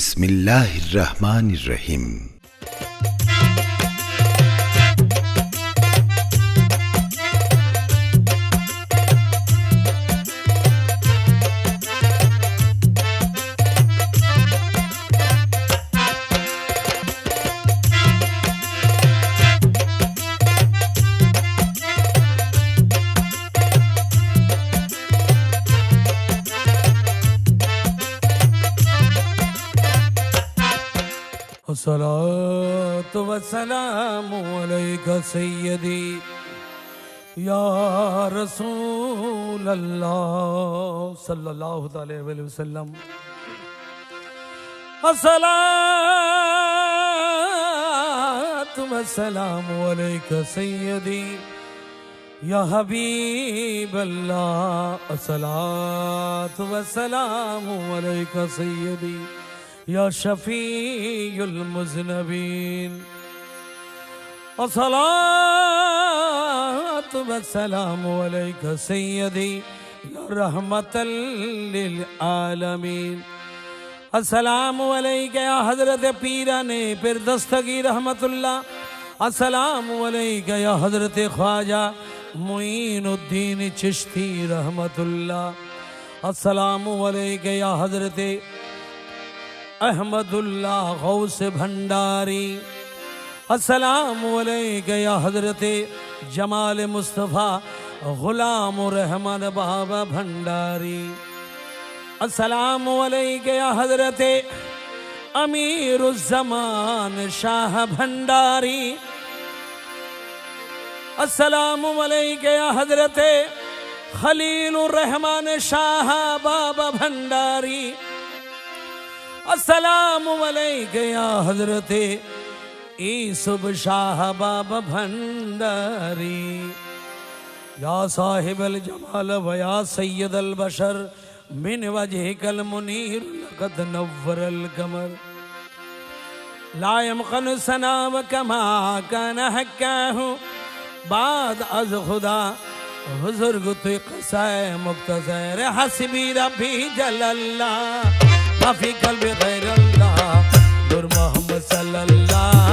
बिस्मिल्लाहिर रहमानिर रहीम। अस्सलातु वस्सलामु अलैका सय्यदी या रसूल अल्लाह सल्लल्लाहु अलैहि वसल्लम। अस्सलातु वस्सलामु अलैका सय्यदी या हबीब अल्लाह। अस्सलातु वस्सलामु अलैका सय्यदी या शफीउल मुज़नबीन। अस्सलातु वस्सलामु अलैका सय्यदी या रहमतल लिल आलमीन। अस्सलामु अलैका या हज़रत पीराने पीर दस्तगी रहमतुल्लाह। अस्सलामु अलैका या हज़रत ख्वाजा मुईनुद्दीन चिश्ती रहमतुल्लाह। अस्सलामु अलैका या हज़रत अहमदुल्लाह गौस भंडारी। अस्सलामु अलैका या हज़रत जमाल मुस्तफ़ा गुलाम रहमान बाबा भंडारी। अस्सलामु अलैका या हज़रत अमीरुज़्ज़मान शाह भंडारी। अस्सलामु अलैका या हज़रत खलीलुर रहमान शाह बाबा भंडारी। अस्सलामु अलैका या हज़रत ईसुब शाह बाबा भंडारी। या साहिबल जमाल व या सय्यदल बशर मिन वजहिकल मुनीर लक़द नव्वरल कमर। ला यमकन सना व कमा कान हक्काहु बाद अज़ खुदा बुज़ुर्ग तुई क़साए मुख्तसर। हस्बी रब्बी जलल्लाह माफी कल्बी गैरल्लाह नूर मोहम्मद सल्लल्लाह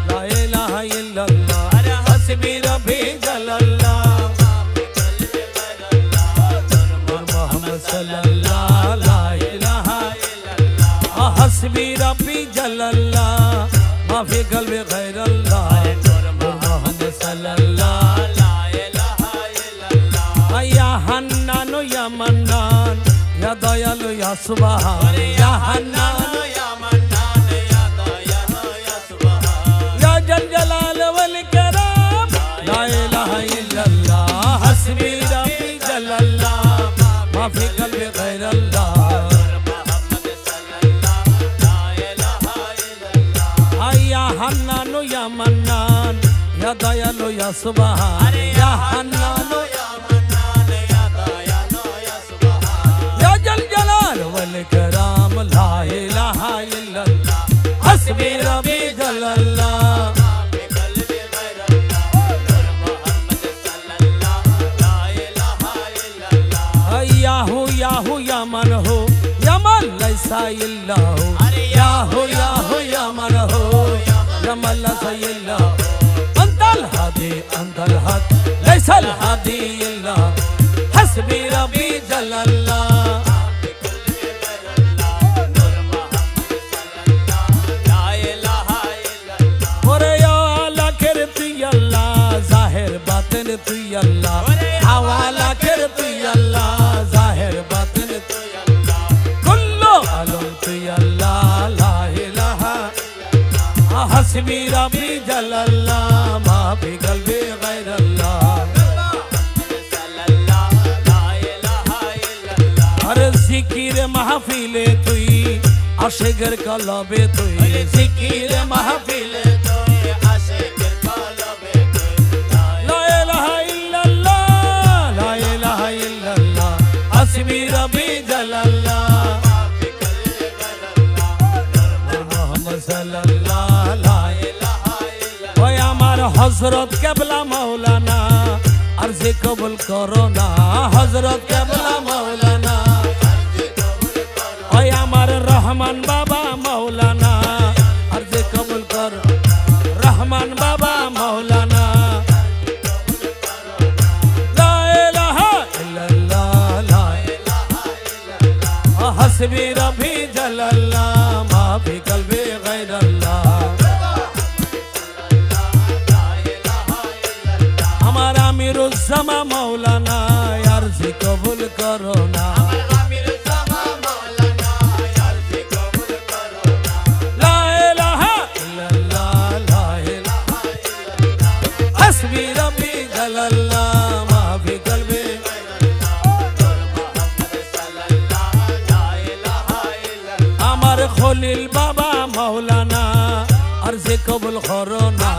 ला इलाहा इल्लल्लाह। अरे हस्बी रब्बी जलल्लाह माफी कल्बी गैरल्लाह नूर मोहम्मद सल्लल्लाह ला इलाहा इल्लल्लाह। हस्बी रब्बी जलल्लाह माफी कल्बी गैरल्लाह नूर मोहम्मद सल्लल्लाह ला इलाहा इल्लल्लाह। या हन्नान या मन्नान या दयालु या सुबहान। या हन्नान या मन्नान या दयालु या सुबहान। या जल जलाल वल करम ला इलाहा इल्लल्लाह। हस्बी रब्बी जलल्लाह माफी कल्बी गैरल्लाह मुहम्मद सल्लल्लाह ला इलाहा इल्लल्लाह। या हन्नान या मन्नान या दयालु या सुबहान। या हन्नान कराम ला इलाहा इल्लल्लाह। हस्बी रब्बी जलल्लाह माफी कल्बी गैरल्लाह नूर मोहम्मद सल्लल्लाह ला इलाहा इल्लल्लाह। याहू याहू या मन हो या मन लैसा इल्लाहु। याहू याहू या मन हो या मन लैसा इल्लाहु। अंतल हादी अंतल हक लैसल हादी इल्लाह। हस्बी रब्बी जलल्लाह तू अल्लाह। हवाला कर तू अल्लाह जाहिर बातिन तू अल्लाह। कुल्लु अलम तू अल्लाह ला इलाहा। हस्बी रब्बी जलल्लाह माफी कल्बी गैरल्लाह सल्लल्लाह ला इलाहा इल्लल्लाह। हर जिकिर महफिले तुई आशिकर कलबे तुई। जिकिर महफिले हस्बी रब्बी जलल्लाह माफी कल्बी गैरल्लाह मुहम्मद सल्लल्लाह ला इलाहा इल्लल्लाह। ओए हमार हजरत क़िबला मौलाना अर्ज़ कबूल करो ना। हजरत क़िबला मौलाना अर्ज़ कबूल करो। ओए हमार रहमान बाबा हस्बी रबी जल्लाह मा फी कल्बी गैरल्लाह हमारा अमीरुज़्ज़मा मौलाना अर्ज़ कबूल करो ना খলিল বাবা মাওলানা আরজে কবুল করো না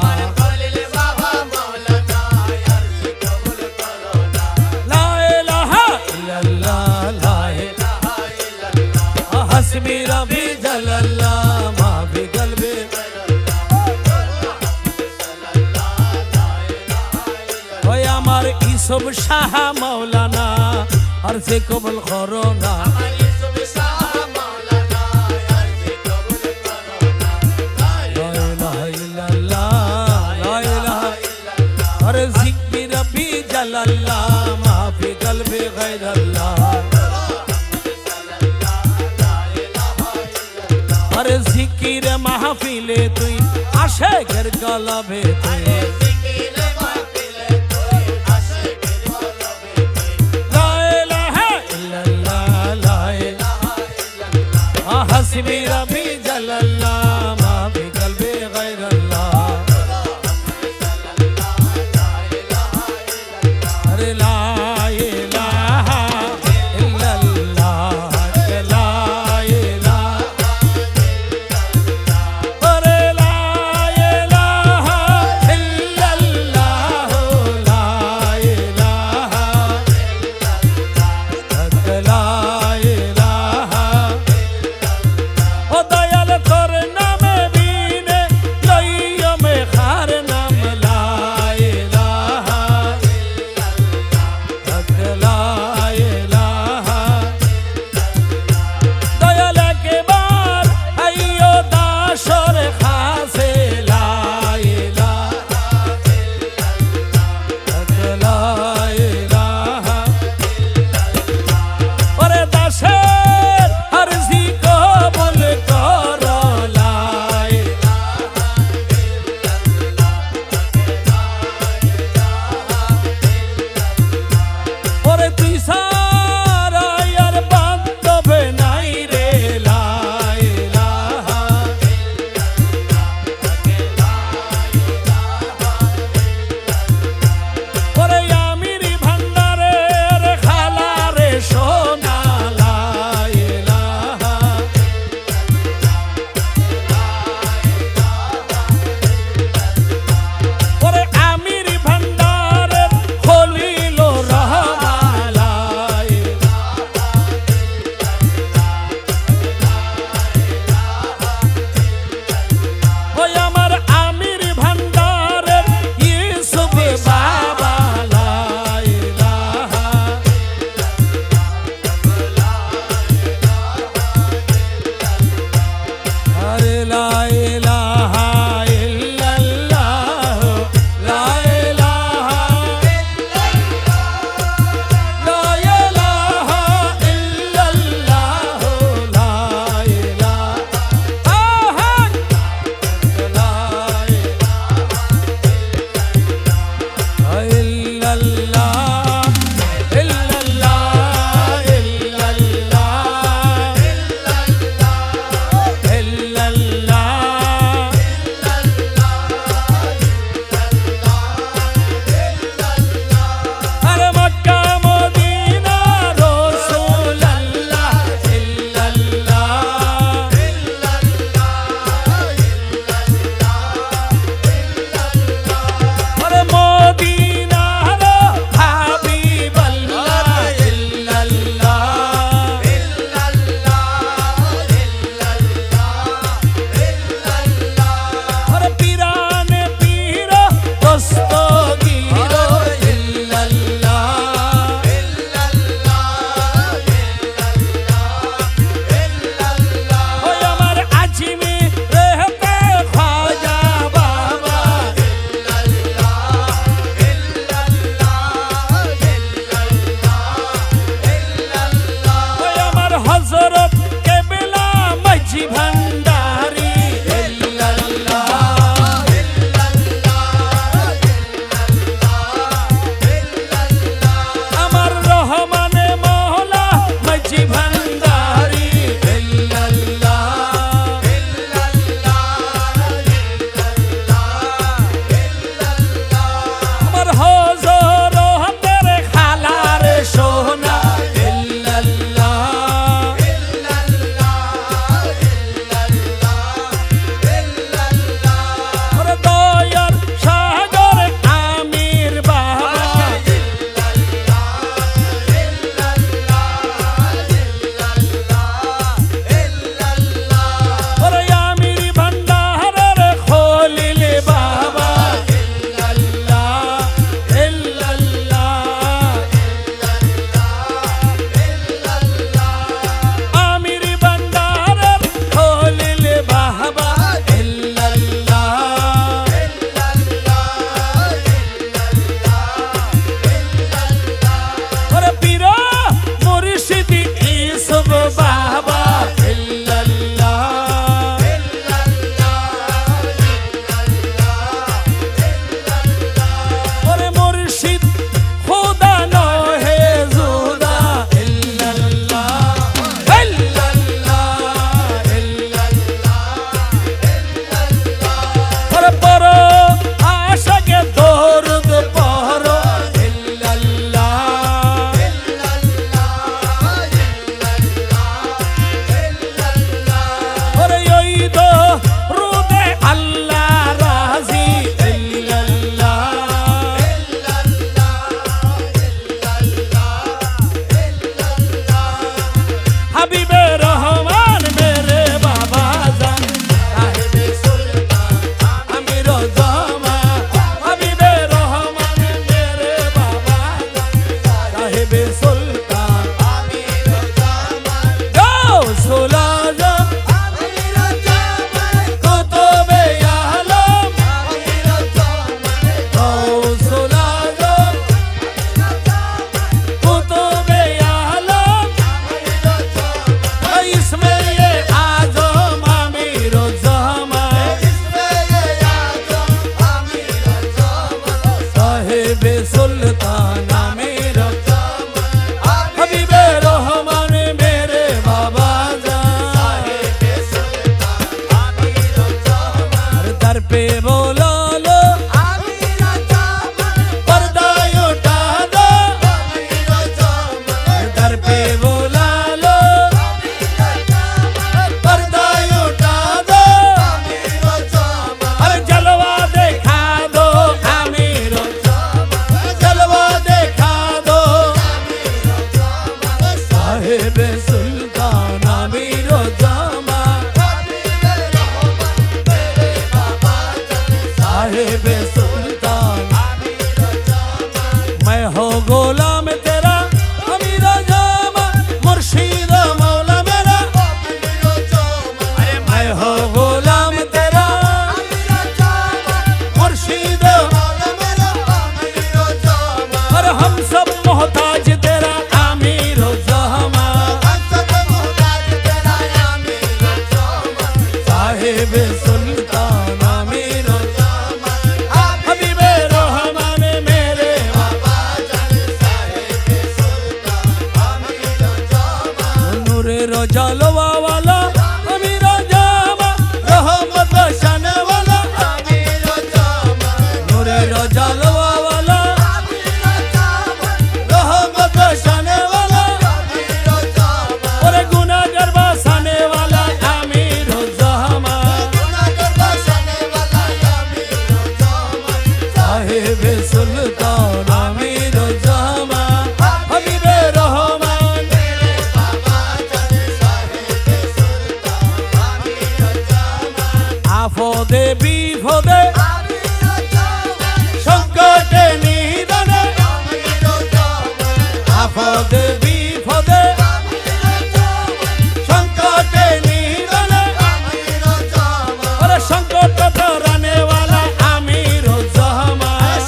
লা ইলাহা ইল্লাল্লাহ লা ইলাহা ইল্লাল্লাহ হাসবি রবি জালাল্লাহ মা ফি কলবি ওই আমার ইসব শাহ মাওলানা আরজে কবুল করো না अल्लाह माफी कल्बे गैर अल्लाह अरे जिकिर महफिले तुई आशिक़ेर कलबे तुई ला इलाहा इल्लल्लाह ला इलाहा इल्लल्लाह हस्बी रबी जल्लाह माफी कल्बे गैर अल्लाह সাহেবে সুলতান গাউসুল আজম কুতুবে আলম গাউসুল আজম কুতুবে আলম ইসমে আজম আমিরুজ্জামান সাহেবে সুলতান আমিরুজ্জামান হাবিবে রহমান মেরে বাবা জান दर पे बोला लो पर्दा उठा दो दर पे बोला लो पर्दा उठा दो अरे जलवा देखा दो आमिरो जलवा देखा दो साहिब सुल्तान आमिरो जामा साहिब सुल्तान मैं हो गोलाम तेरा अमीरा जामा मुर्शिद मौला मेरा अरे मैं हो गोलाम तेरा मुर्शिद और हम सब मोहताज तेरा आमीर जहामा साहिब सुल्तान आमीर हबीबे रहमान मेरे नूरे रजालवा वाला अमीर जामा रहमत शान वाला नूरे रजालवा वाला रहमत शान वाला और गुनाहगार बसाने वाला आमीर जहामा साहिब सुल्तान आमीर जामा हबीबे रहमान आफदे बिफदे সংকটে নিদানে আফদে বিপদে সংকটে নিদানে ওরে সংকট ধরানে वाला আমির জামান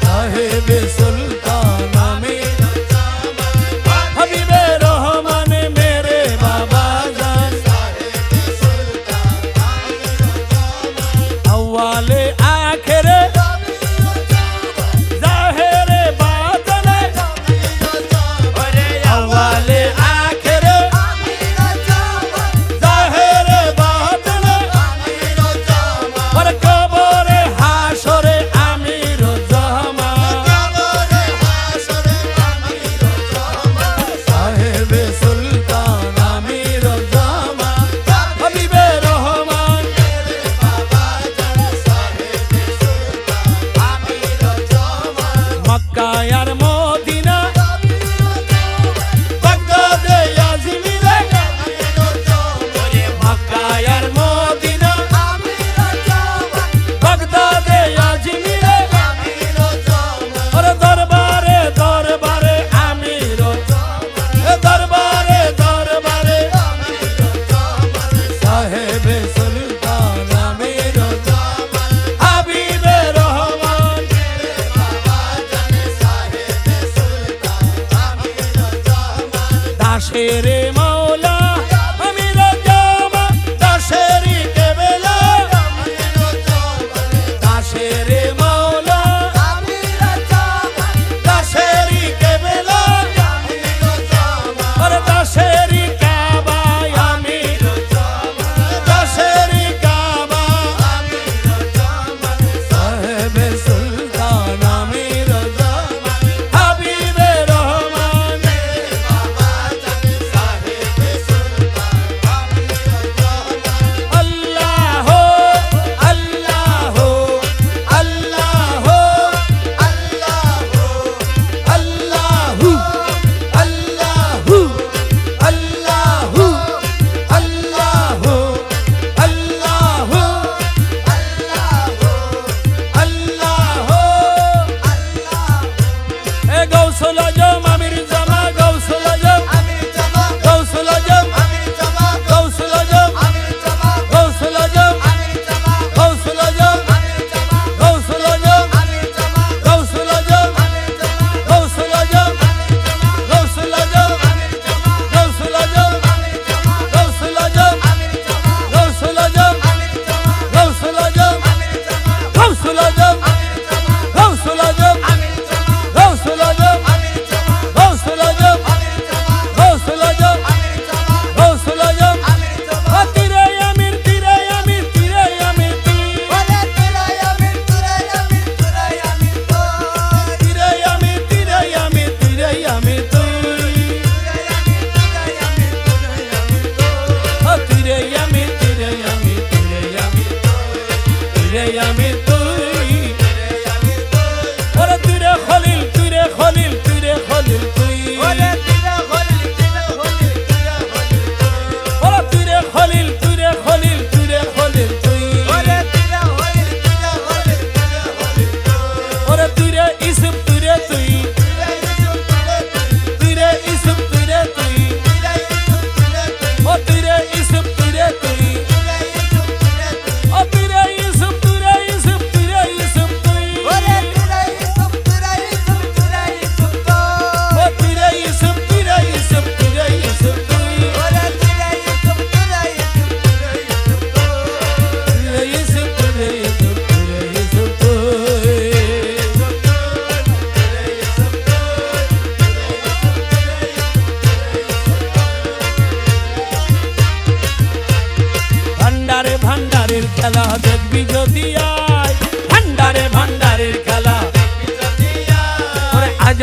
সাহেব সুলতান আমির হাবিবে রহমান মেরে বাবা জান अव्वाले आखिरे ज़ाहिरे बातने अव्वाले आखिरे ज़ाहिरे बातने और कब्र हाशर आमीर ज़मान साहिब सुल्तान आमीर ज़मान हबीबे रहमान मक्का यार मोदीना बगदाद याज़मीरे मक्का यार मोदीना बगदाद याज़मीरे और दरबारे दरबारे आमीर दरबारे दरबारे साहिब सुल्तान आमीर हबीबे रहमान दाशेरे मौला अमीर जामा दाशेरी केबला दाशेरे मौला दाशेरी केबला और दाशेरी काबा आमीर दाशेरी काबा साहिब सुल्तान आमीर हबीबे रहमान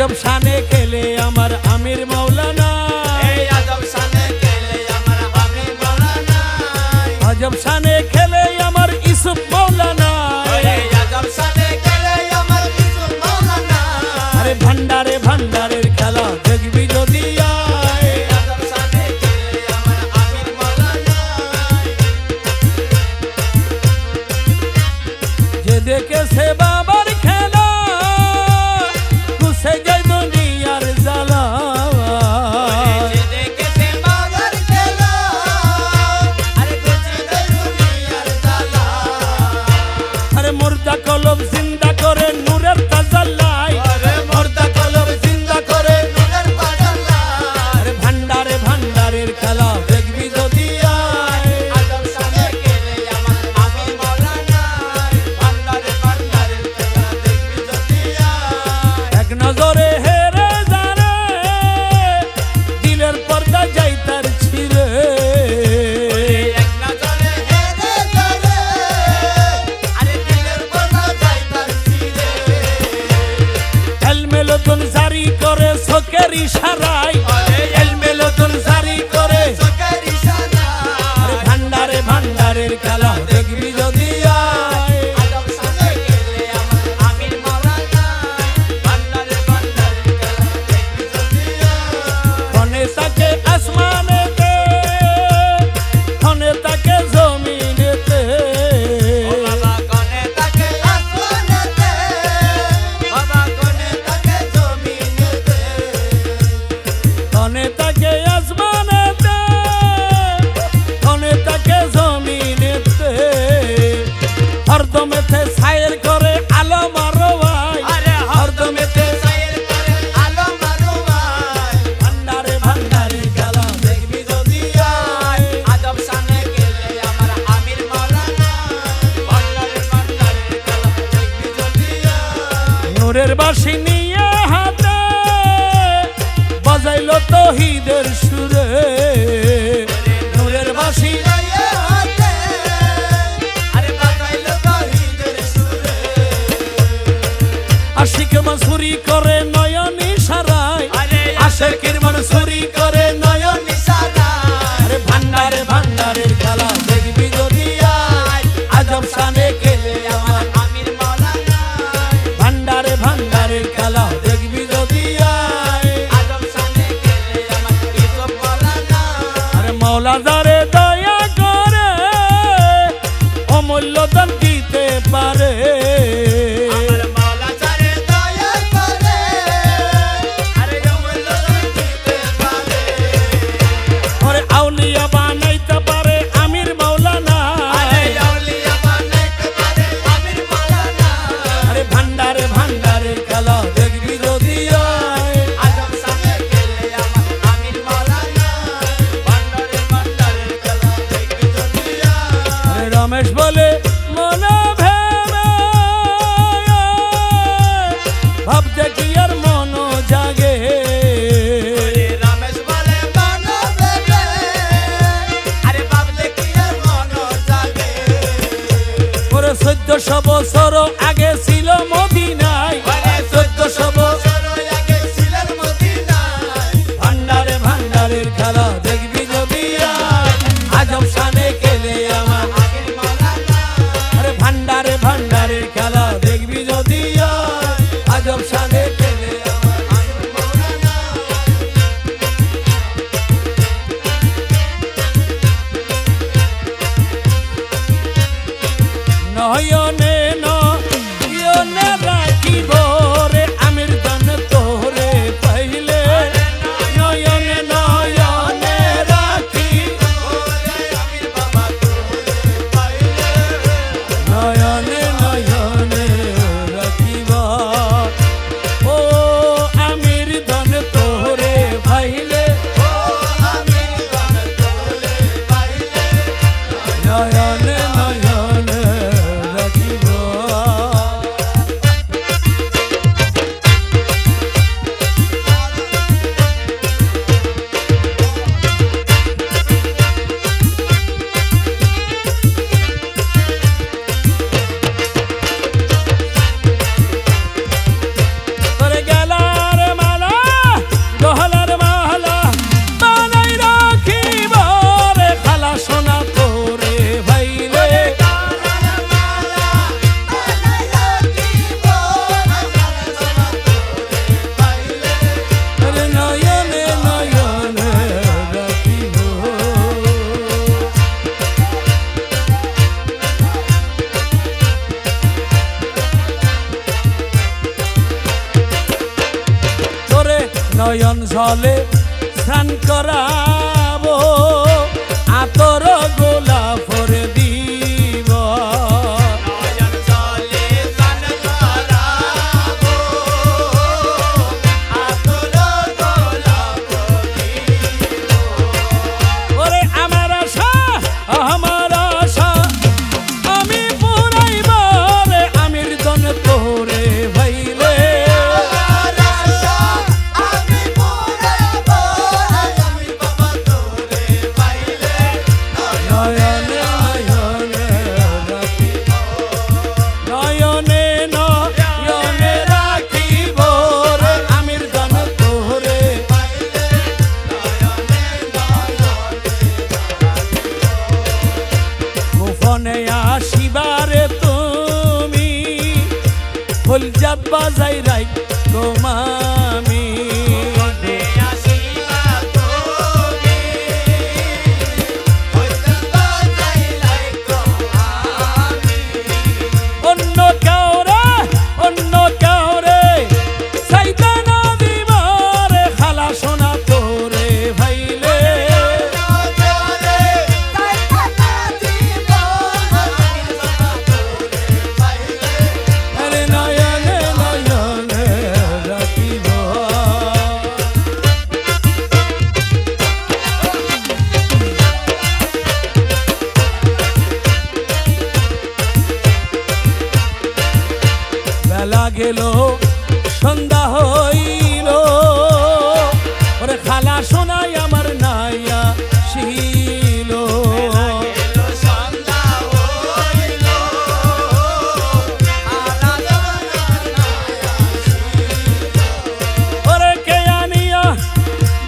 আজব শানে খেলে আমার আমির মাওলানা, আজব শানে খেলে আমার আমির মাওলানা, আজব শানে খেলে আমার ইউসুফ মাওলানা, আজব শানে খেলে আমার ইউসুফ মাওলানা, আরে ভান্ডারে ভান্ডারের খেলা দেখবি যদি আয়, আজব শানে খেলে আমার আমির মাওলানা, যে দেখেছে বাবার খেলা খুশে যায় দুনিয়ার জ্বালা, যে দেখেছে বাবার খেলা আরে খুশি যায় দুনিয়ার জ্বালা, আরে মুর্দা কলব জিন্দা করে নূরের তাজাল্লায়, আরে মুর্দা কলব জিন্দা করে নূরের তাজাল্লা, আরে ভান্ডারে ভান্ডারের খেলা দেখবি যদি আয়, আজব শানে খেলে আমার আমির মাওলানা, ভান্ডারে ভান্ডারের খেলা দেখবি যদি আয়, এক নজরে হেরে জানে দিলের পর্দা যাই তার ছিঁড়ে, এক নজরে হেরে ধরে আরে দিলের পর্দা যায় তার ছিঁড়ে, এলমেলতুন জারি করে চোখের ইশারায়, আরে এলমেলতুন জারি করে চোখের ইশারা, আরে ভান্ডারে ভান্ডারের খেলা দেখবি যদি আয়, আজব শানে খেলে আমার আমির মাওলানা, ভান্ডারে ভান্ডারের খেলা দেখবি যদি আয়, ক্ষণে তাকে আসমানেতে ক্ষণে তাকে জমিনেতে, ও বাবা কোনে তাকে আসমানেতে, বাবা কোনে তাকে জমিনেতে, ক্ষণে তাকে আসমানেতে ক্ষণে তাকে জমিনেতে, হরদমেতে ছায়ের করে আলো মারোয়াই, আরে হরদমেতে সাইর করে আলো মারুয়ায়, ভান্ডারে ভান্ডারের খেলা দেখবি যদি আয়, আজব শানে খেলে আমার আমির মাওলানা, ভান্ডারে ভান্ডারের খেলা দেখবি যদি আয়, নূরের বাঁশি নিয়ে হাতে বাজাইলো তৌহিদের সুরে, নূরের বাঁশি লইয়ে হাতে আরে বাজাইলো তৌহিদের সুরে, আশিক মানসুরি করে নয়ন ইশারায়, আরে আশিকের মানসুরি করে নয়ন, নিশানা, আরে ভান্ডারে ভান্ডারের খেলা দেখবি যদি আয়, আজব শানে খেলে আমার আমির মাওলানা, ভান্ডারে ভান্ডারের খেলা দেখবি যদি আয়, আজব শানে খেলে আমার ইউসুফ মাওলানা, আরে মৌলা যারে দয়া করে অমূল্য দান দিতে পারে, আমার মাওলা যারে দয়া করে আরে অমূল্য দান দিতে পারে, ওরে আউলিয়া বানাইতে পারে আমির মাওলানা, আরে আউলিয়া বানাইতে পারে আমির মাওলানা, আরে ভান্ডারে ভান্ডারের খেলা দেখবি যদি আয়, আজব শানে খেলে আমার আমির মাওলানা, ভান্ডারে ভান্ডারের খেলা দেখবি যদি আয়, আরে রমেশ বলে মনে ভেবে ভাবতে কি আর মন জাগে, ওরে রমেশ বলে মনো দেবে আরে ভাবলে কি আর মনো জাগে, ওরে 1400 বছর আগে ছিল মদিনায়, ওরে 1400 বছর আগে ছিলেন মদিনায়, ভান্ডারে ভান্ডারের খেলা দেখবি যদি আয়, আজব শানে খেলে আমার আমির মাওলানা, আরে ভান্ডারে ভান্ডারের খেলা দেখবি যদি আয়, আজব শানে নয়ন জলে স্নান করাবো আতর গোলাপর দিব নয়ন জলে স্নান করাবো আতর গোলাপ দিব ওরে আমার আশা আমি পুরাইব রে আমির দন তোরে ভাইলে আমার আশা আমি পুরাইব আমি বাবা তোরে পাইলে নয়নে নয়নে রাখিব নয়নে নয়নে রাখিব রে আমির দন তোরে পাইলে নয়নে গোপনে আসিবারে তুমি ফুলজাত বাজাই রাই গোমামি নয়নে আসিবা তুমি হইতে বাজাইলাই গো আমি অন্য কাউরে সাইতা না দিবারে খালা সোনা তোরে ভাইলে নজরে তাইতা দিব আমি বাবা তোরে পাইলে আরে নয়নে নয়নে রাখিব বেলা গেল সন্ধ্যা হইল ওরে খালা শোনাই আমার নাইয়া শিল এলো সন্ধ্যা হইল আলাদা ওরে কে আনিয়া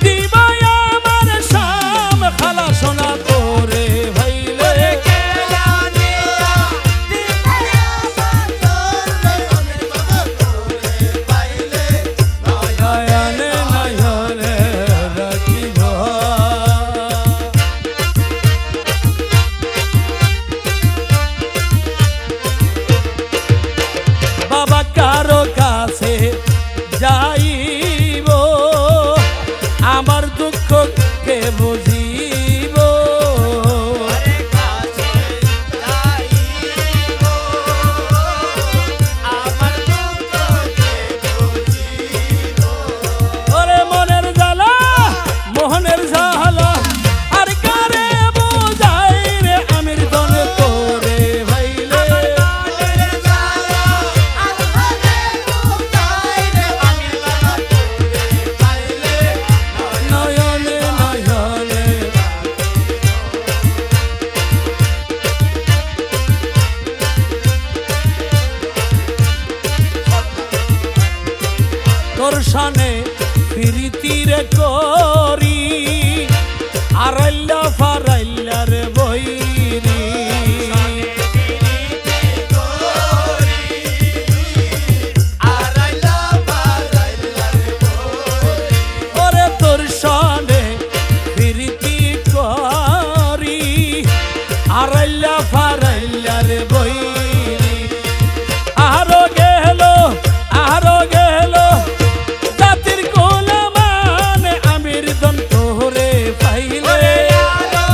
দিবাই আমার শাম খালা শোনা তোরে ভাইলে কে জানিয়া দিতে আমার তোরে আমি বাবা তোরে পাইলে নয়নে নয়নে রাখিব বাবা কারো কাছে যাইব আমার দুঃখ কে বুঝিব আরে কাছে যাইব আমার দুঃখকে বুঝিব ওরে মনের জ্বালা মোহনের জ্বালা আর কারে বুঝাই রে আমির দন তোরে ভাইলে মনের জ্বালা আর ভাগে বুঝাই রে আমি বাবা তোরে পাইলে নয়নে নয়নে তোর সানে প্রীতির করি আরাইল্লা ফারাইল্লার বইরি ওরে তোর সানে প্রীতি করি আরাইল্লা ফারাইল্লার বইরি আরো গেল জাতির গোলামান আমির দন তোরে পাইলে আরো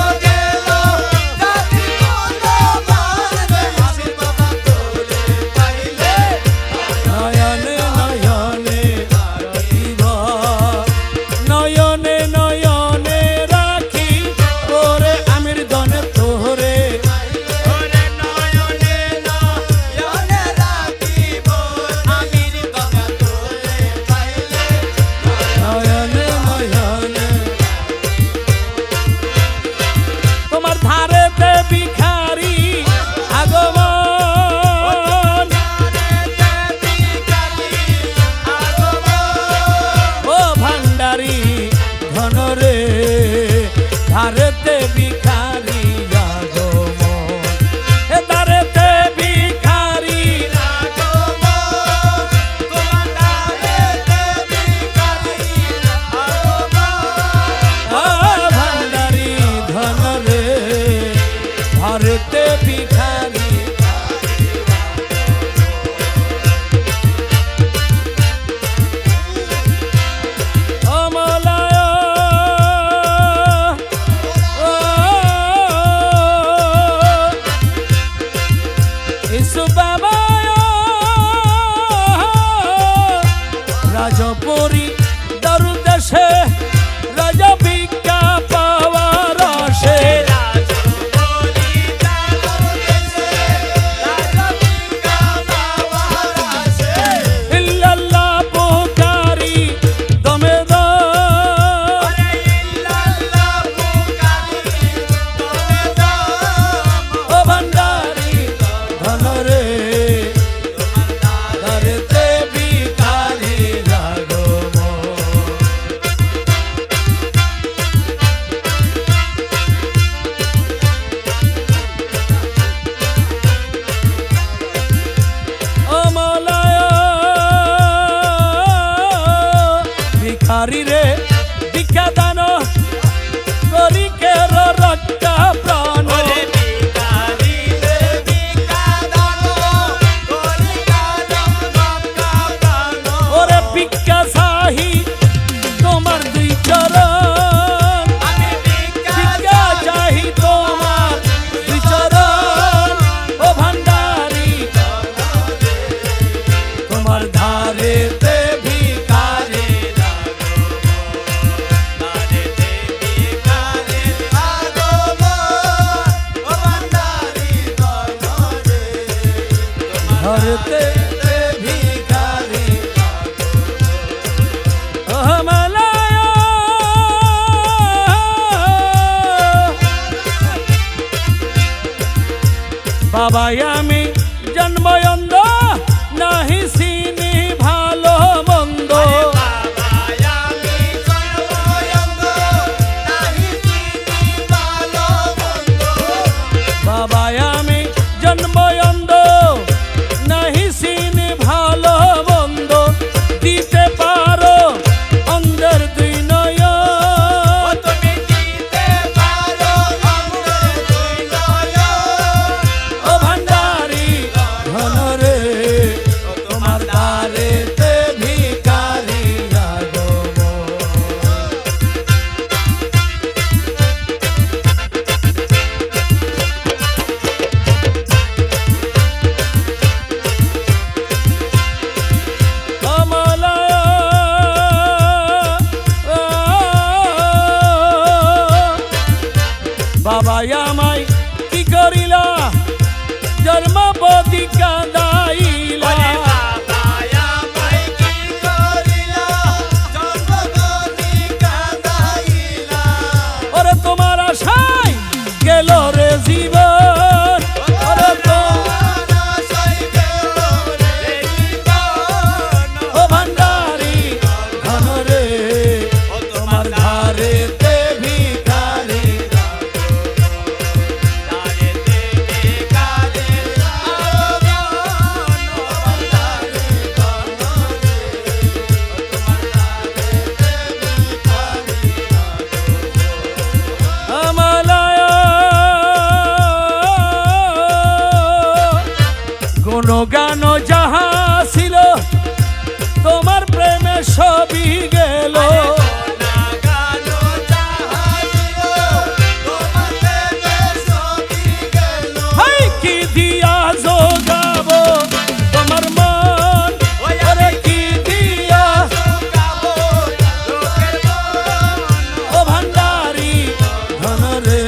পড়ি দারুণ দেশে রাজা ভিক্ষা পাওয়ার আশে ইল্লাল্লাহ পুকারি দমে দম ও ভান্ডারি ধনরে ধরতে ভিখারি লাগো ও মৌলায়া ভিখারি রে ভিক্ষা দান করি কের রক্ষা প্রাণ ওরে ভিক্ষা চাহি তোমার দুই চরণ ভিক্ষা চাহি তোমার দুই চরণ ও ভান্ডারি তোমার ধারেতে ভিখারি ধরতে ভিখারি ও মালায়া বাবা আমি জন্ময়ন্দ নাহি চিনি ভালো মন্দ বাবা আমি জন্ময়ন্দ নাহি চিনি ভালো মন্দ দিতে পারো অন্ধের দুই নয়ন ও ভান্ডারি ধনরে তোমার দ্বারেতে ভিখারি লাগো বাবা আমায় কি করিলা জন্মপতি কাঁদাইলা ওরে তোমার আশায় গেল রে জীবন ওরে ও ভান্ডারি ধনরে তোমার ধারেতে ভিখারি গান যাহা ছিল তোমার প্রেমে সবই গেল হাই কি দিয়া যোগাবো তোমার মন ওরে কি দিয়া ও ভান্ডারি ধনরে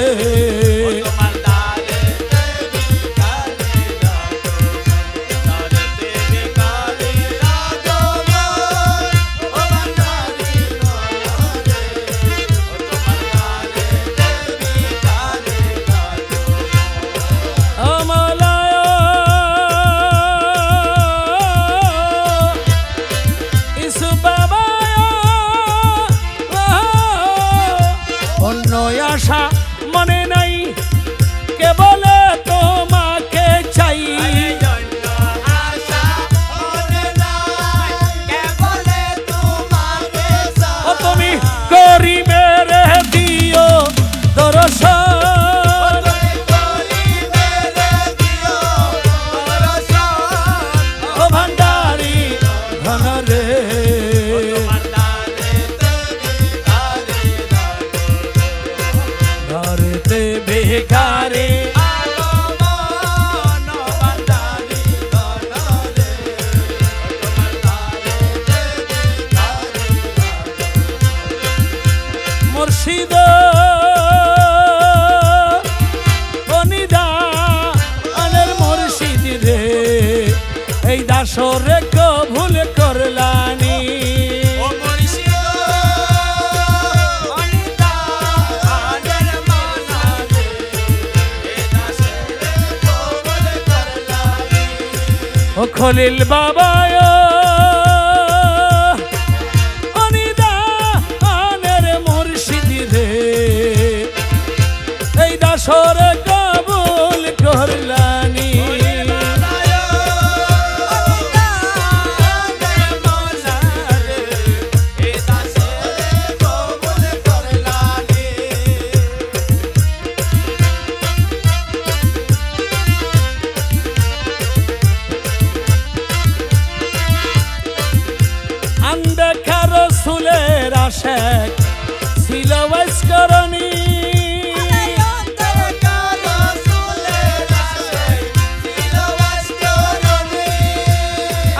মুর্শিদ অনিদানের মুর্শিদ রে এই দাসরে কবুল করলানি ও মুর্শিদ অনিদানের মাওলা রে এ দাসরে কবুল করলানি ও খলিল বাবা অনিদানের মুর্শিদ রে এই দাসরে কবুল করলানি আন্দাকার রসুলের আশেক ছিল বয়স্করণী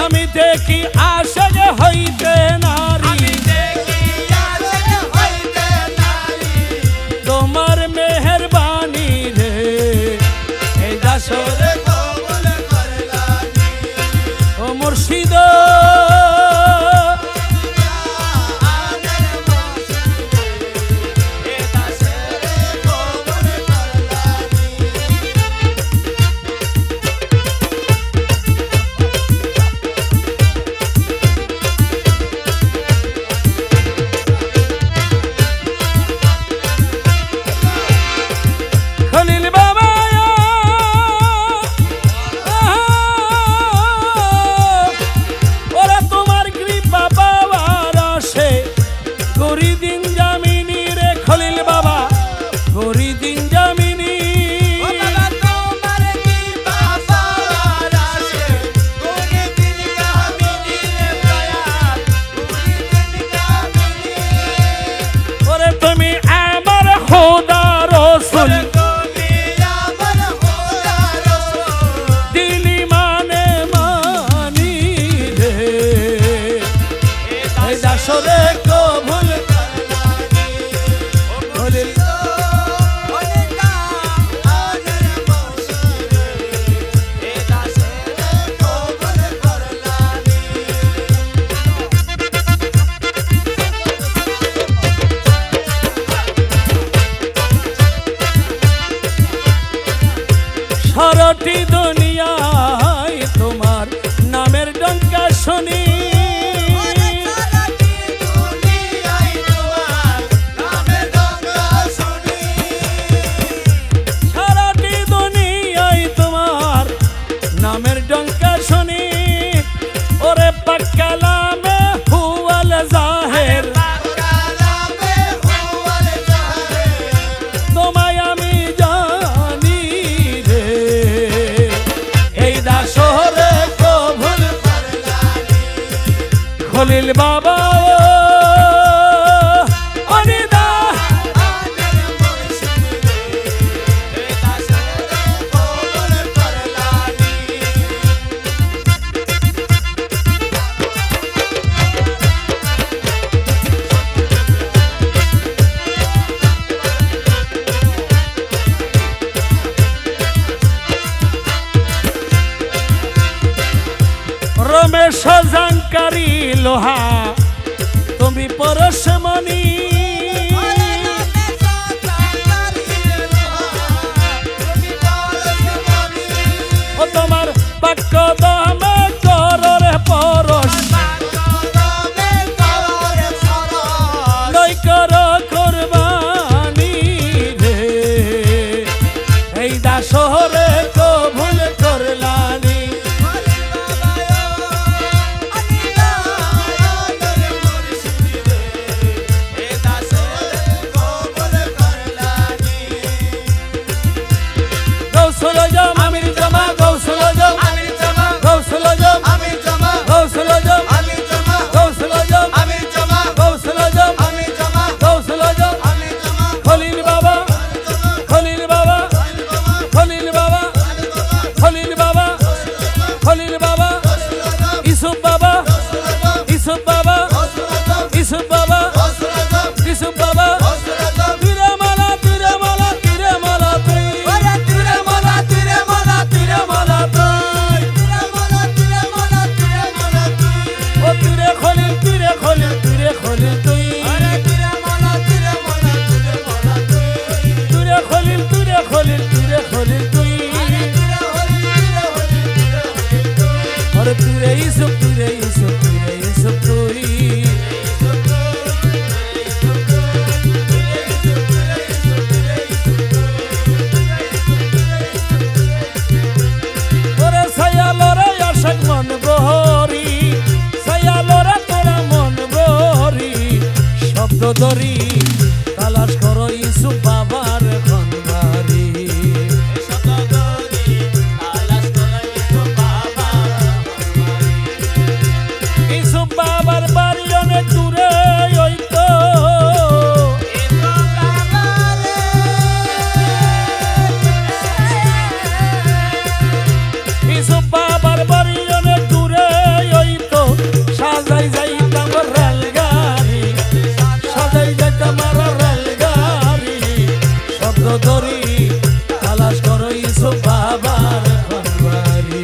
আমি দেখি আশেক হইতে নারী তোমার মেহেরবানি রে এই দাসরে ও মুর্শিদ খলিল বাবা ওরা তোমার কৃপা পাওয়ার আসে গরি দিন জামিনী রে খলিল বাবা গরি দিন জামিনী ওরে তুমি আমার খোদা রসুল দিলি মানে মানি রে এই দাসরে কবুল খলিল সারাটি দুনিয়ায় তোমার নামের ডঙ্কা শুনি সারাটি দুনিয়ায় তোমার নামের ডঙ্কা শুনি ওরে পাক্কালামে হুয়াল জাহের তোমায় আমি জানি রে এই দাসরে কবুল খলিল বাবা রমেশ জাঙ্কারি লোহা তুমি পরশমণি ও তোমার বাক্য দমে কররে পরশ নই কর কুরবানি রে এই দাসরে কবুল করলানি খলিল তুই রে খলিল তুই আরে তুরে মনা তুরে মনা তুরে মনা তুই তুরে খলিল তুরে খলিল তুরে খলিল তুই আরে তুরে হলি তুরে হলি তুরে হলি তুই ওরে তুরে ইসুফ তুরে ইসুফ তুরে ইসুফ তুই ওরে সায়ালরে আশাক মন বহরি সায়ালরে তোরা মন বহরি শব্দ ধরি তালাশ করো ইসুফ বাবার খনবারি ইসুফ বাবার বাড়ি অনেক দূরে ওই তো ইসুফ বাবার বাড়ি অনেক দূরে ওই তো সাজাই যাইতাম রেলগাড়ি সাজাই যাইতাম রেলগাড়ি শব্দ ধরি তালাশ করো ইসুফ বাবার খনবারি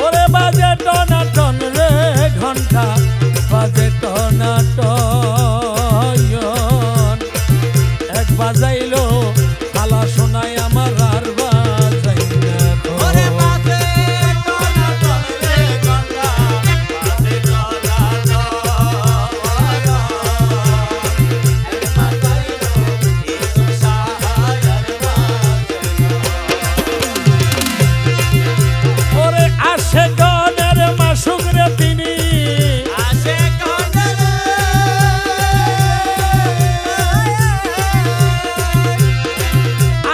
ওরে বাজে টনাটন রে ঘন্টা বাজে টনাটন এক বাজাইলো খালা শোনায় আমার আর বাজাই না ওরে বাজে টনাটন রে ঘন্টা বাজে ওরে আসে গনের মাসুক রে তিনি আসে কন্ডরে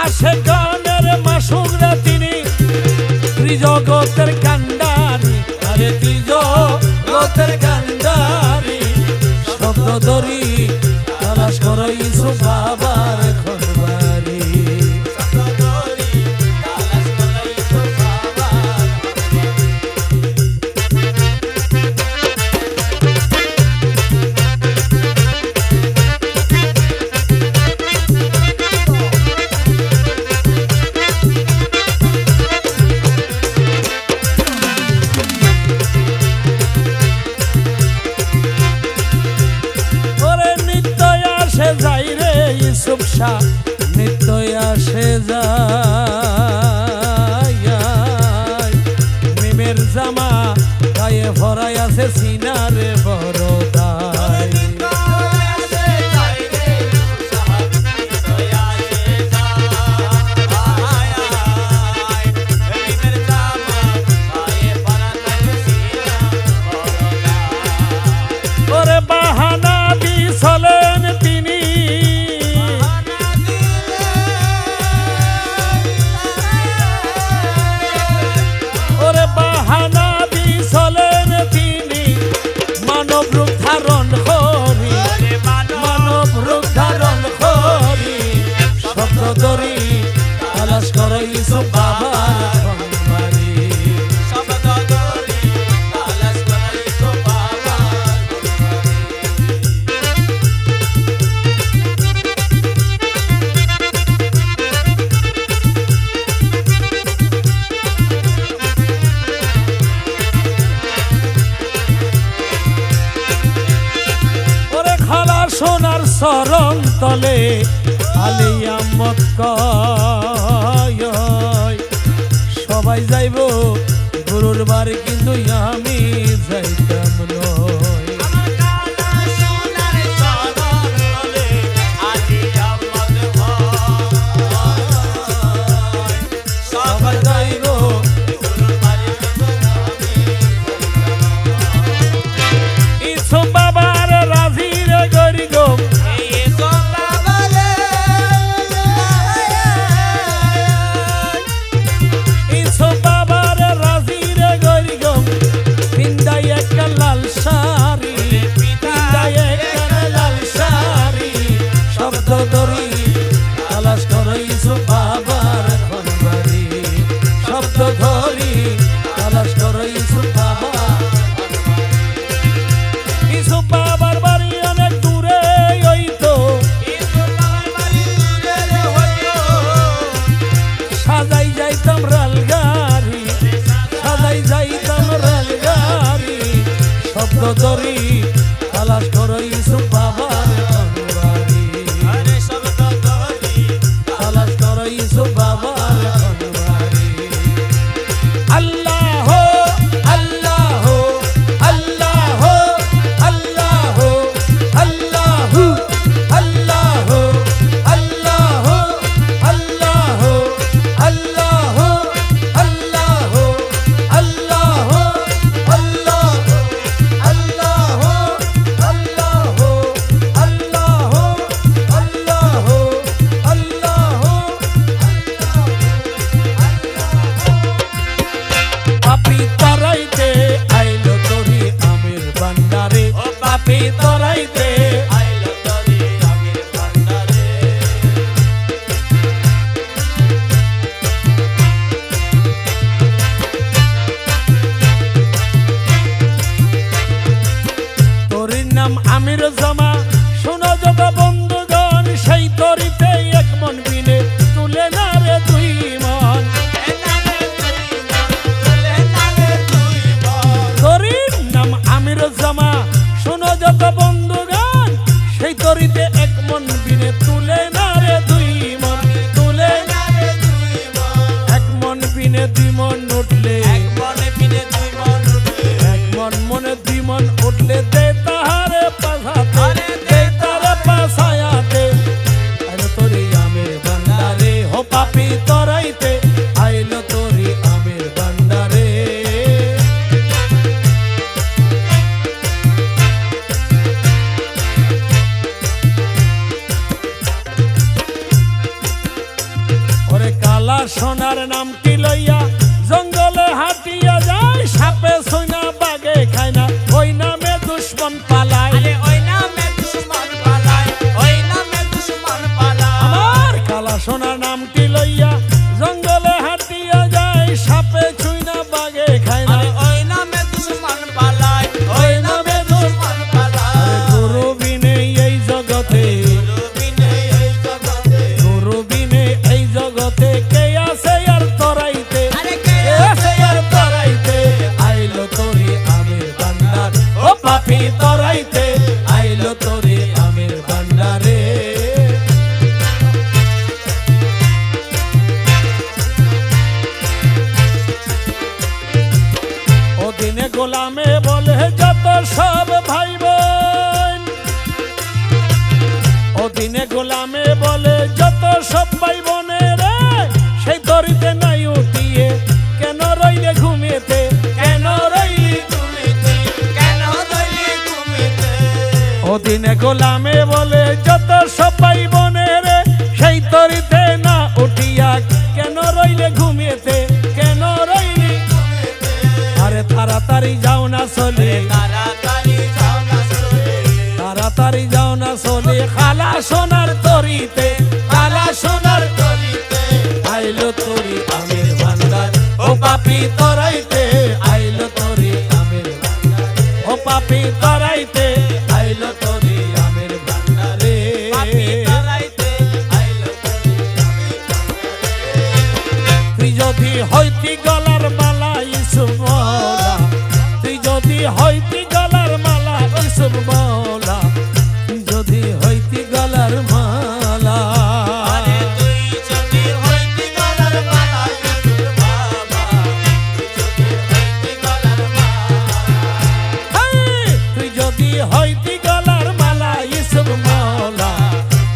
আসে গনের মাসুক রে তিনি ত্রিজগতের কান্ডারি আরে ত্রিজগতের কান্ডারি শব্দ ধরি তালাশ করো ইসুফ বাবার খনবারি ওরে নিত্য আসে যাই রে ইসুফ শাহ নিত্য আসে যায় মিমের জামা গায়ে ভরাই আছে সিনারে বড় দায় ওরে বাহানা দি চলেন তিনি ওরে বাহানা দি চলেন তিনি মানব রূপ ধারণ করি মানব রূপ ধারণ করি শব্দ ধরি তালাশ করো ইসুফ বাবার খনবারি ওরে খালা সোনার চরণ তলে আলিয়ামত কয় সবাই যাইব গুরুর বাড়ি কিন্তু আমি যাইতাম নয় সবাই যাইব ইসুফ বাবার রাজি রে গরি গো ইসুফ বাবার রাজি রে গরি গো পিন্দাই একটা লাল শাড়ি পিন্দাই একটা লাল শাড়ি শব্দ ধরি তালাশ করো ইসুফ বাবার খনবারি শব্দ ধরি তালাশ করো ইসুফ বাবা দরি তালাশ করো ইউসুফ বাবার এখন বাড়ি আরে শব্দ দরি তালাশ করো ইউসুফ বাবার এখন বাড়ি আল্লাহ আল্লাহ আল্লাহ আল্লাহ আল্লাহ আল্লাহ আল্লাহ আল্লাহ আল্লাহ আল্লাহ আল্লাহ পাপি তরাইতে আইলো তোরি আমির ভান্ডারে ও পাপি তরাইতে আইলো দরি আমির ভান্ডারে তোরির নাম আমির জমা শোনো যত বন্ধুগণ সেই তরিতে এক মন বিনে তুলে না রে দুই মন তোরির নাম আমির জমা শোনো যত বন্ধুগণ সেই তরিতে এক মন বিনে তুলে না রে দুই মন তুলে এক মন বিনে দুই মন উঠলে এক মন মনে দুই মন উঠলে দে তাহারে পাছাতে দে তারে পাছায়াতে আইলো তোরি আমির ভান্ডারে হো পাপি তরাইতে আইলো তোরি আমির ভান্ডারে ওরে কালা সোনার নাম কি লইয়া জঙ্গলে হাঁটিয়া যায় সাপে সইনা বাগে খায় না ওই নামে দুশ্মন পালায় আমার কালা সোনার নাম কি লইয়া জঙ্গলে হাঁটিয়া যায় সাপে ছুইনা বাগে খায় না ওই নামে আরে গুরু বিনে এই জগতে গুরু বিনে এই জগতে কে আছে আর তরাইতে কে আছে আর তরাইতে আইলো তোরি আমির ভান্ডার ও পাপি তরাইতে আইলো তোরি আমির ভান্ডারে ও দিনে গোলামে বলে যত সব ভাই বোন ও দিনে গোলামে বলে যত সব ভাই বোনের সেই তরিতে নাই উঠিয়ে কেন রইলে ঘুমিয়েতে কেন রইলি ও দিনে গোলামে বলে যত সব ভাই বোনের সেই তরিতে না উঠিয়া কেন রইলে ঘুমিয়েতে কেন রইলি আরে তাড়াতাড়ি যাও না চলে তাড়াতাড়ি যাও না চলে খালা সোনার তরিতে খালা সোনার আইলো তোরি আমির ভান্ডার ও পাপি তরাইতে আইলো তোরি আমির ভান্ডার ও পাপি তরাইতে আইলো তোরি আমির ভান্ডারে তুই যদি হইতি গলার মালা ইসুফ মৌলা তুই যদি হইতি গলার মালা ইসুফ মৌলা তুই যদি হইতি গলার মালা তুই যদি হইতি গলার মালা ইসুফ মৌলা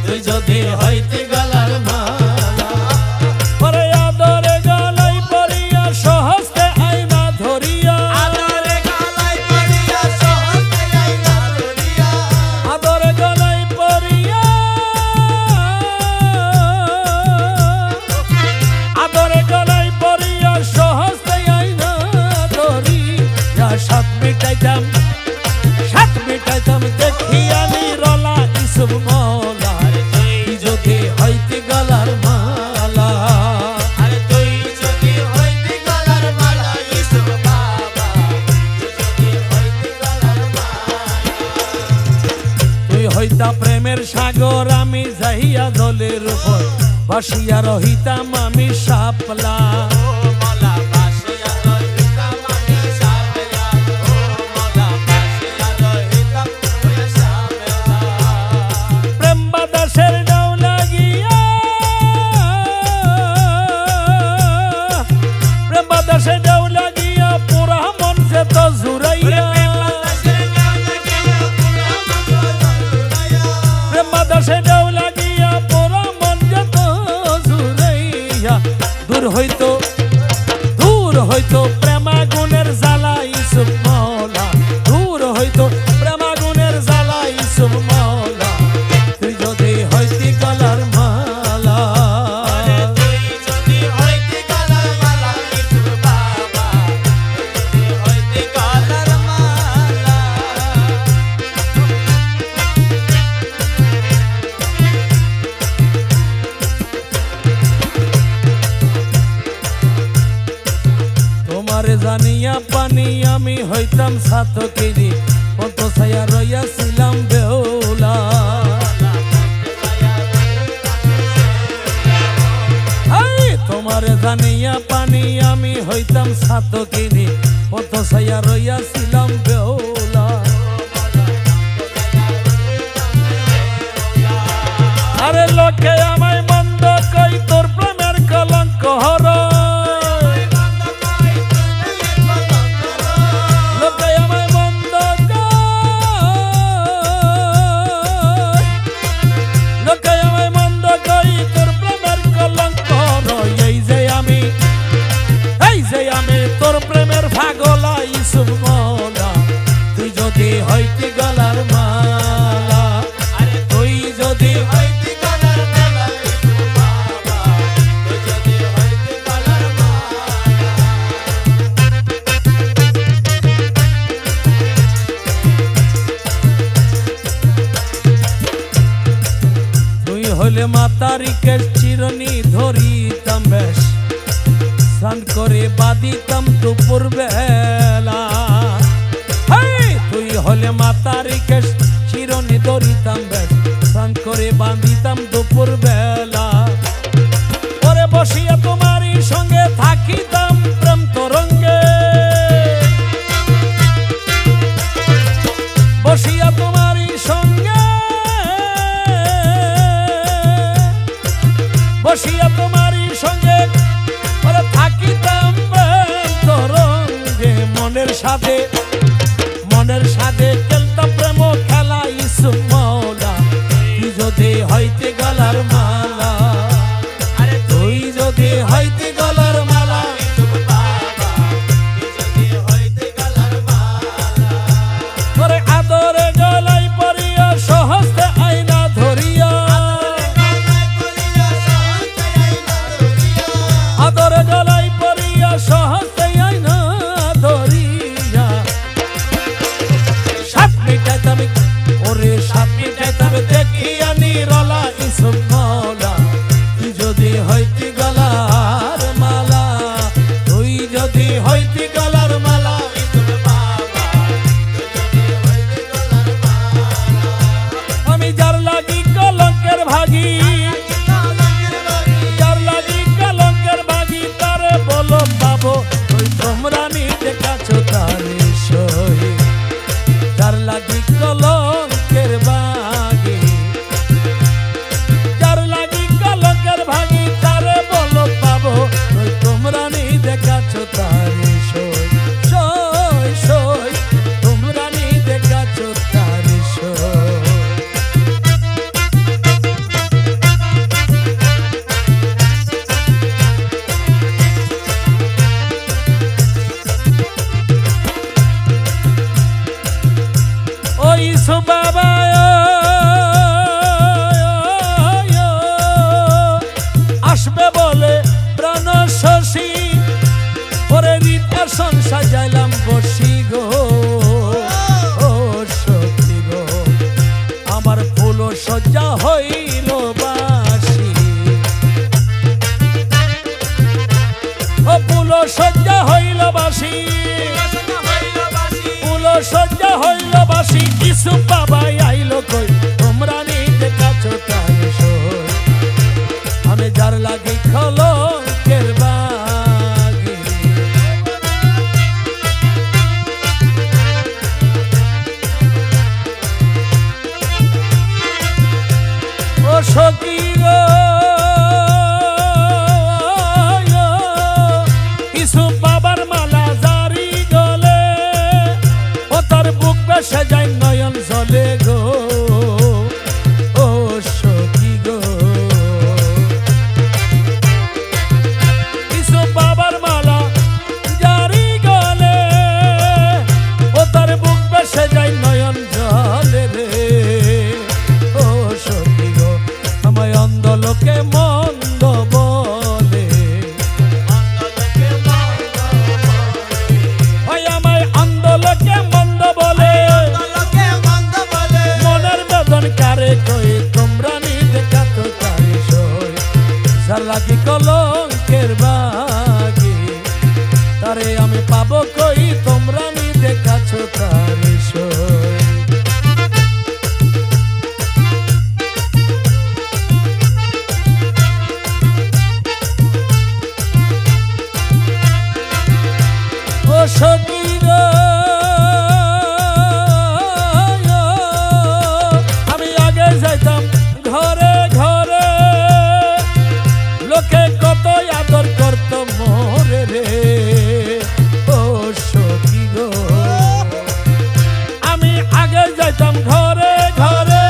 তুই যদি হইতি গলার মালা পরে আদরে গলাই পরিয়া সহস্তে আইনা ধরিয়া আদরে গলাই পরিয়া সহস্তে আইনা ধরিয়া সাত মিটাইতাম দেখিয়া নিরলা ইসুফ মৌলা তুই যদি হইতি গলার মালা তুই হইতা প্রেমের সাগর আমি যাইয়া জলের উপর ভাসিয়া রহিতাম আমি শাপলা হইতো প্রেমাগুনের জ্বালা ইসুফ মওলা, দূর হইতো প্রেমাগুনের জ্বালা ইসুফ মওলা, তুই যদি হইতি গলার মালা। তুই যদি হইতি গলার মালা ইসুফ বাবা, তুই হইতি গলার মালা। তোমারে জানিয়া পানি আমি হইতাম সাতকেরি, কত ছায়া রইয়াছিলাম বেহুলা। তোমারে জানিয়া পানি আমি হইতাম সাতকেরি, কত ছায়া রইয়াছিলাম বেহুলা। আরে লোকে আমায় মন্দ কই তোর প্রেমের কলঙ্ক হর, লোকে আমায় মন্দ কই তোর প্রেমের কলঙ্ক হর। এই যে আমি তোর প্রেমের পাগলা ইসুফ মওলা, তুই যদি হইতি গলার মালা। আরে তুই যদি হইতি গলার মালা ইসুফ বাবা, তুই যদি হইতি গলার মালা। তুই হলে মাতারিকের চিরনি ধরিতাম বেশ, স্নান করে বাদিতাম দুপুর বেলা। তুই হলে মাতারিকের চিরনি ধরিতাম বেশ, স্নান করে বাঁধিতাম দুপুর বেলা। পরে বসিয়া তোমারই সঙ্গে থাকিতাম প্রেম তরঙ্গে, বসিয়া তোমারই সঙ্গে, বসিয়া তোমারই সঙ্গে থাকিতাম তরঙ্গে। মনের সাথে খেলতাম প্রেম খেলা ইসুফ মওলা, তুই যদি হইতে গলার মালা। আরে তুই যদি হইতে গলার মালা, ইসুফ বাবা, তুই যদি হইতি গলার মালা। তোরে আদরে গলাই পরিয়া সহস্তে আইনা ধরিয়া, আদরে গলাই পরিয়া সহস্তে আইনা ধরিয়া। সাত মিটাইতাম ওরে সাত মিটাইতাম দেখিয়া নিরলা ইসুফ মওলা, তুই যদি হইতি গলার মালা। তুই যদি হইতি গলার মালা, ইসুফ বাবা, তুই যদি হইতি গলার মালা। আমি যার লাগি কলঙ্কের ভাগী, যার লাগি কলঙ্কের ভাগী, তারে বলো বাবু ওই তোমরা নিতে কাছো তারে সই। যার লাগি কলঙ্কের ভাগী, যার লাগি কলঙ্কের ভাগী, তারে বলো বাবু ওই তোমরা নিতে কাছো তারে সই। সই সই তোমরা নিতে কাছো তারে সই। ও ইসুফ বাবা আসবে বলে প্রাণ শশী, পরে রীতের সন সাজাইলাম বসি গো। ও সখী গো আমার ফুল সজ্জা হইল বাসি, ও ফুল সজ্জা হইল বাসি, ফুল সজ্জা হইল বাসি। ইসুফ বাবা আইলো কই তোমরা নিতে কাছো তারে সই। আমি যার লাগি কলঙ্কের ভাগী, ও সখী গো ইসুফ বাবার মালা জারি গলে, ও তার বুক বেসে যায় নয়ন জলে গো। ও সখী গো যাইতাম ঘরে ঘরে,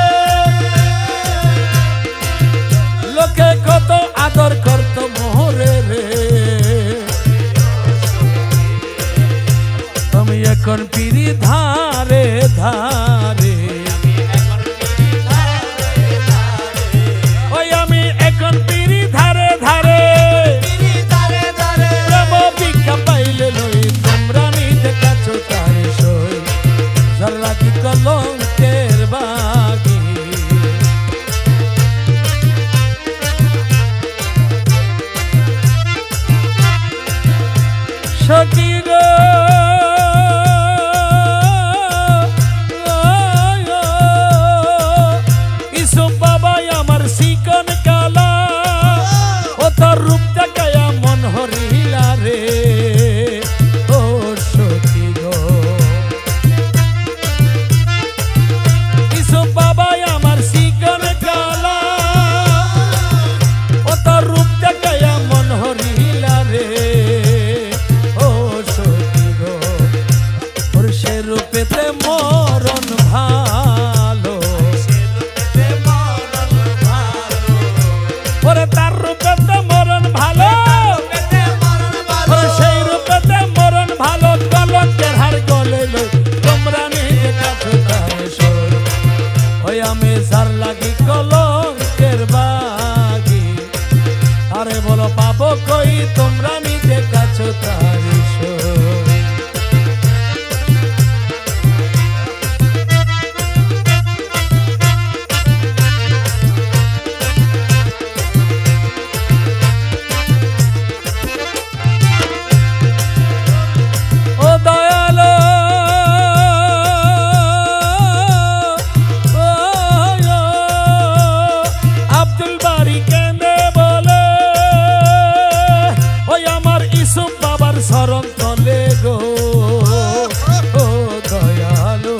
লোকে কত আদর করত মোহরে রে। আমি এখন পিড়ি ধারে ধারে, ওই আমি এখন পিড়ি ধারে ধারে, প্রেম ভিক্ষা পাইলে লই তোমরা নিতে কাছো তারে সই, যার লাগি কলঙ্কের বাগি। সখী গো ইসু বাবাই আমার শিকন কালা, ও তোর রূপ দেখায়া মন হরিলা রে। ও সখী গো ইসু বাবাই আমার শিকন কালা, ও তোর রূপ দেখায়া মন হরিলা রে। সে রূপেতে মরণ ভালো, ওরে তার রূপেতে মরণ ভালো, ওরে সেই রূপেতে মরণ ভালো। কলঙ্কের হার গলে লই তোমরা নিজে কাছে তারে সই, ওই আমি যার লাগি কলঙ্কের বাগি। আরে বলো পাবো কই তোমরা নিজে কাছে তারে সই। শরণ তলে গো ও দয়ালো,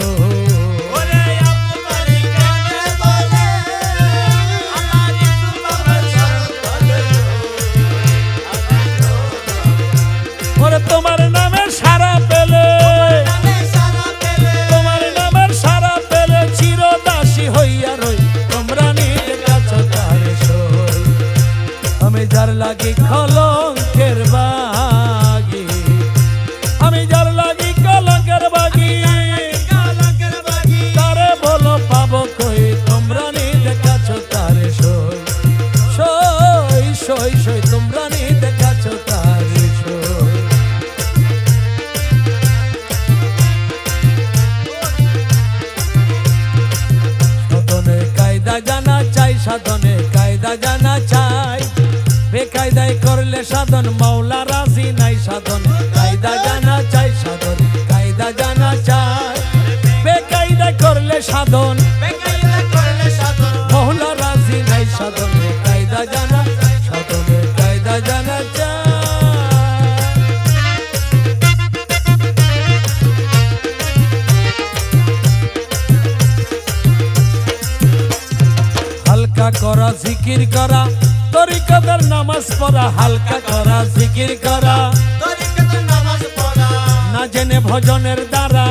ওরে তোমার নামের সারা পেলে, তোমার নামের সারা পেলে চিরদাসী হইয়া রই তোমরা নিজে কাছে তারে সই। আমি যার লাগি কলঙ্কের বাগি, আমি যার লাগি কলঙ্কের বাগি, তারে বলো পাবো কই তোমরা নিজে কাছো তারে সই। সই সই সই তোমরা নিজে কাছো তারে সই। সাধনে কায়দা জানা চাই, সাধনে কায়দা জানা চাই, বেকায়দায় করলে সাধন মাওলা রাজি নাই। সাধন কায়দা জানা চাই, সাধন কায়দা জানা চাই, বেকায়দায় করলে সাধন মাওলা রাজি নাই। সাধনে কায়দা জানা, সাধনে কায়দা জানা চাই। হালকা করা জিকির করা, তরিকতের নামাজ পড়া, হালকা করা জিকির করা, না জেনে ভজনের দ্বারা,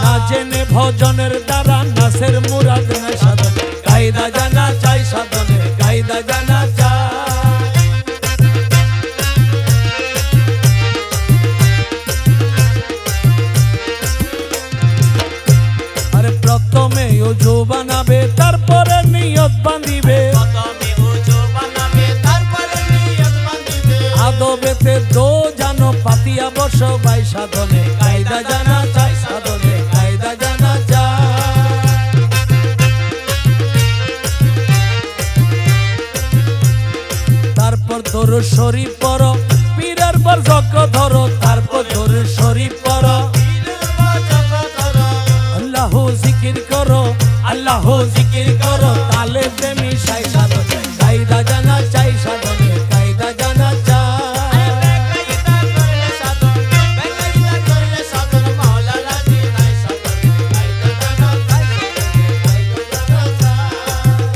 না জেনে ভজনের দ্বারা নাসের মুরাদ না। সাধন কায়দা জানা চাই, সাধনে কায়দা জানা চাই। আরে প্রথমে ওযু বানাবে তারপরে নিয়ত বাঁধিবে, আদবেতে দো জানো পাতিয়া বসো ভাই। সাধনে কায়দা জানা চাই, সাধনে কায়দা জানা চাই। তারপর দরুদ শরীফ পড়ো, পীরের বরজক ধরো, তারপর দরুদ শরীফ পড়ো, আল্লাহ জিকির করো, আল্লাহ জিকির করো, তালে প্রেমী সাই। সাধনে কায়দা জানা চাই, সাধনে কায়দা জানা চাই।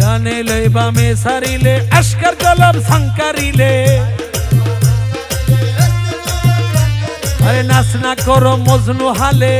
গানে লইবা মে সারিলে, আশকার কলম সাংকারিলে, আরে নাচ না করো মজনু হালে,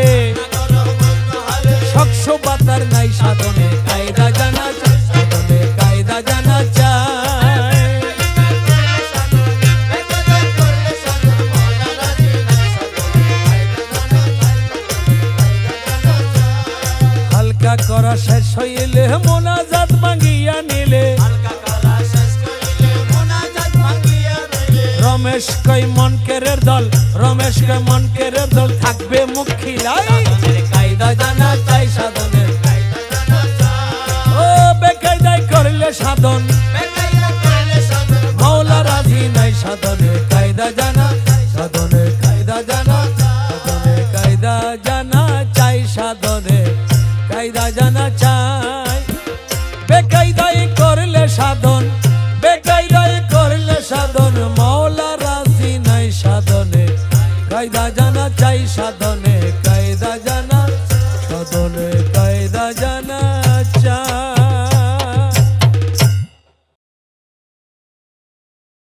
হালকা করা শেষ হইলে মোনাজাত মাঙ্গিয়া নিলে হালকা করা শেষ করিলে মোনাজাত ভাঙিয়া দিলে রমেশ কই মনকেরের দল রমেশ কই মনকেরের দল থাকবে মুখ খিলাই সাধনের কায়দা জানা চাই সাধনের কায়দা জানা চাই ও বেকায়দায় করলে সাধন বেকায়দা করলে সাধন মাওলা রাজি নাই সাধনে কায়দা জানা সাধনে কায়দা জানা সাধনে কায়দা জানা চাই সাধনে কায়দা জানা চাই বেকায়দায় করলে সাধন বেকায়দায় করলে সাধন মাওলা রাজি নাই সাধনে কায়দা জানা চাই সাধনে